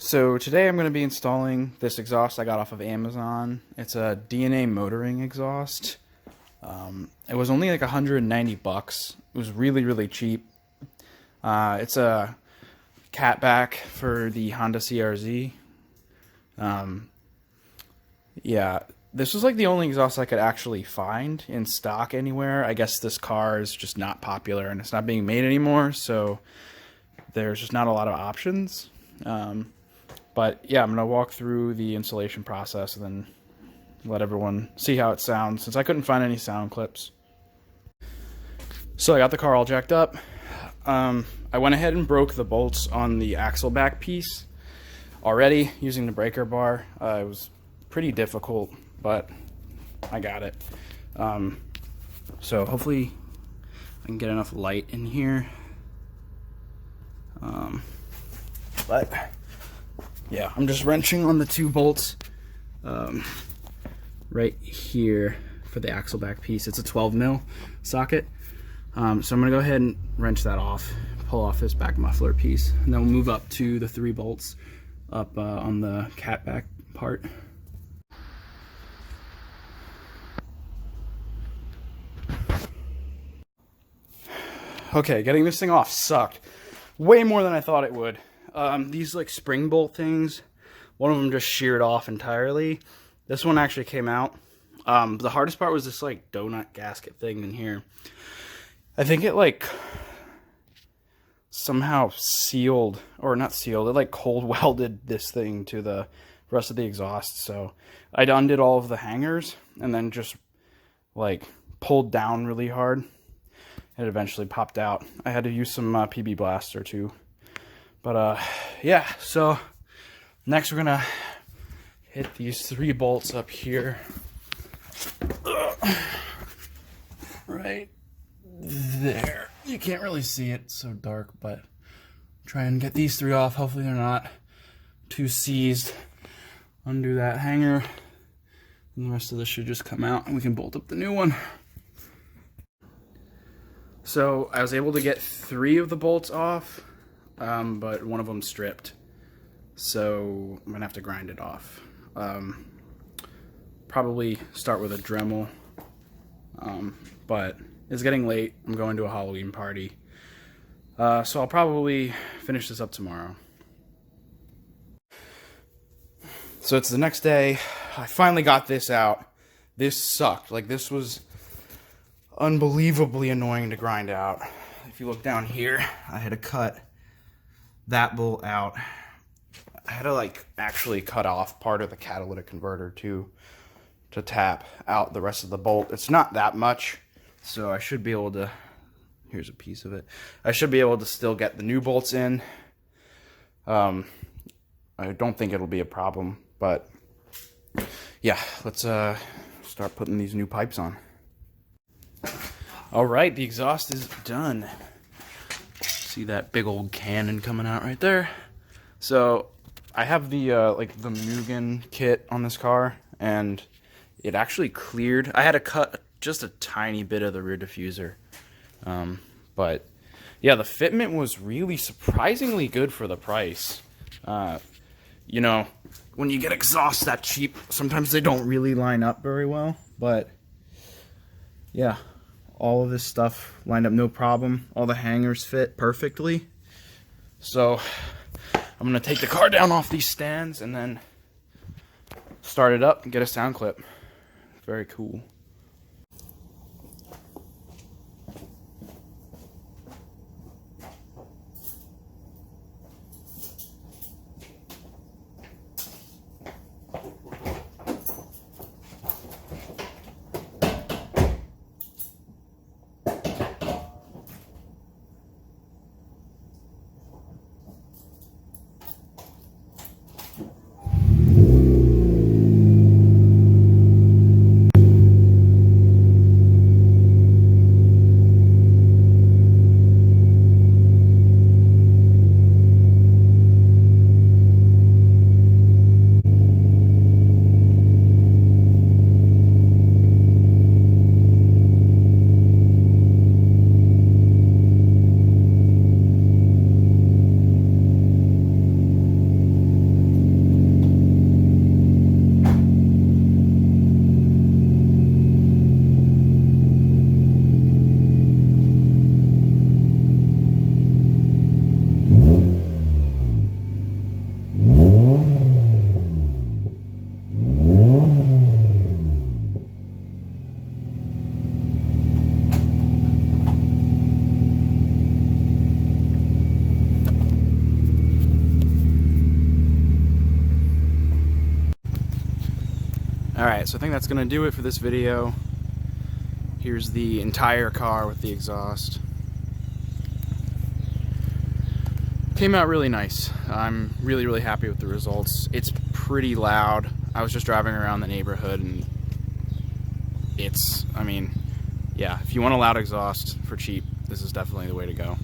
So today I'm going to be installing this exhaust I got off of Amazon. It's a DNA motoring exhaust. It was only like 190 bucks. It was really, really cheap. It's a catback for the Honda CRZ. Yeah, this was like the only exhaust I could actually find in stock anywhere. I guess this car is just not popular and it's not being made anymore, so there's just not a lot of options. But yeah, I'm going to walk through the installation process and then let everyone see how it sounds, since I couldn't find any sound clips. So I got the car all jacked up. I went ahead and broke the bolts on the axle back piece already using the breaker bar. It was pretty difficult, but I got it. So hopefully I can get enough light in here. But yeah, I'm just wrenching on the two bolts right here for the axle back piece. It's a 12 mil socket. So I'm gonna go ahead and wrench that off, pull off this back muffler piece, and then we'll move up to the 3 bolts up on the cat back part. Okay, getting this thing off sucked way more than I thought it would. These like spring bolt things, one of them just sheared off entirely. This one actually came out. The hardest part was this like donut gasket thing in here. I think it like somehow sealed, or not sealed, it like cold welded this thing to the rest of the exhaust. So I undid all of the hangers and then just like pulled down really hard. It eventually popped out. I had to use some PB Blaster too. But yeah, so next we're gonna hit these 3 bolts up here. Right there. You can't really see it, it's so dark, but try and get these 3 off. Hopefully they're not too seized. Undo that hanger, and the rest of this should just come out and we can bolt up the new one. So I was able to get 3 of the bolts off, but one of them stripped. So I'm gonna have to grind it off. Probably start with a Dremel, but it's getting late. I'm going to a Halloween party. So I'll probably finish this up tomorrow. So it's the next day. I finally got this out. This sucked. Like, this was unbelievably annoying to grind out. If you look down here, I had to cut that bolt out. I had to like actually cut off part of the catalytic converter too, to tap out the rest of the bolt. It's not that much, so I should be able to, here's a piece of it, I should be able to still get the new bolts in. I don't think it'll be a problem, but yeah, let's start putting these new pipes on. Alright, the exhaust is done. See that big old cannon coming out right there? So I have the like the Mugen kit on this car, and it actually cleared. I had to cut just a tiny bit of the rear diffuser, but yeah, the fitment was really surprisingly good for the price. You know, when you get exhausts that cheap, sometimes they don't really line up very well, but yeah, all of this stuff lined up no problem. All the hangers fit perfectly. So I'm gonna take the car down off these stands and then start it up and get a sound clip. Very cool. Alright, so I think that's gonna do it for this video. Here's the entire car with the exhaust. Came out really nice. I'm really happy with the results. It's pretty loud. I was just driving around the neighborhood and I mean, yeah, if you want a loud exhaust for cheap, this is definitely the way to go.